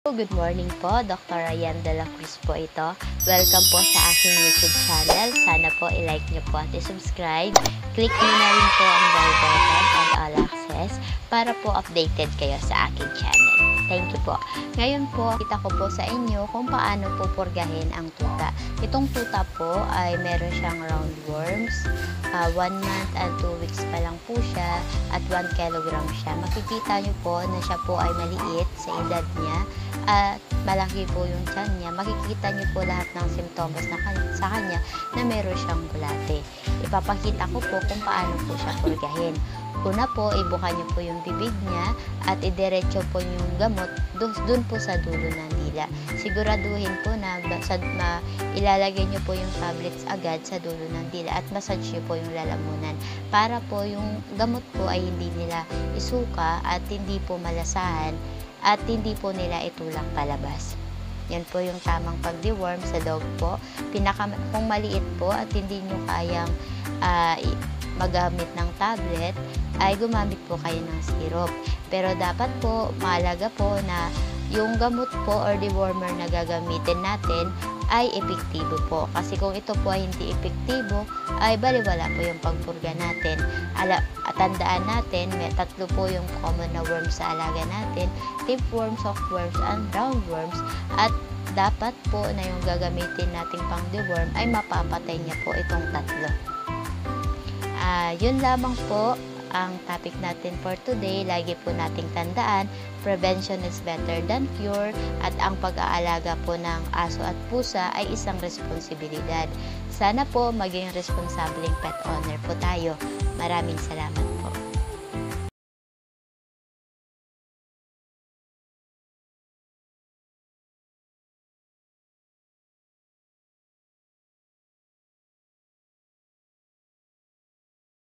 Good morning po, Dr. Ryan de la Cruz po ito. Welcome po sa aking YouTube channel. Sana po i-like nyo po at i-subscribe. Click nyo na rin po ang bell button and all access para po updated kayo sa aking channel. Thank you po. Ngayon po, kita ko po sa inyo kung paano po purgahin ang tuta. Itong tuta po ay meron siyang roundworms. 1 month and 2 weeks pa lang po siya at 1 kilogram siya. Makikita nyo po na siya po ay maliit sa edad niya at malaki po yung tiyan niya. Makikita nyo po lahat ng simptomas sa kanya na meron siyang bulate. Ipapakita ko po kung paano po siya purgahin. Una po, ibuka nyo po yung bibig niya at idiretso po yung gamot dun po sa dulo ng dila. Siguraduhin po na ilalagay nyo po yung tablets agad sa dulo ng dila at massage nyo po yung lalamunan para po yung gamot po ay hindi nila isuka at hindi po malasahan at hindi po nila itulak palabas. Yan po yung tamang pag-deworm sa dog po. Kung maliit po at hindi nyo kayang magamit ng tablet, ay gumamit po kayo ng syrup. Pero dapat po, mahalaga po na yung gamot po or dewormer na gagamitin natin ay epektibo po. Kasi kung ito po ay hindi epektibo, ay baliwala po yung pagpurga natin. Tandaan natin, may 3 po yung common na worms sa alaga natin: tapeworms, softworms, and roundworms. At dapat po na yung gagamitin nating pang deworm ay mapapatay niya po itong 3. Yun lamang po ang topic natin for today. Lagi po nating tandaan, prevention is better than cure, at ang pag-aalaga po ng aso at pusa ay isang responsibilidad. Sana po maging responsableng pet owner po tayo. Maraming salamat.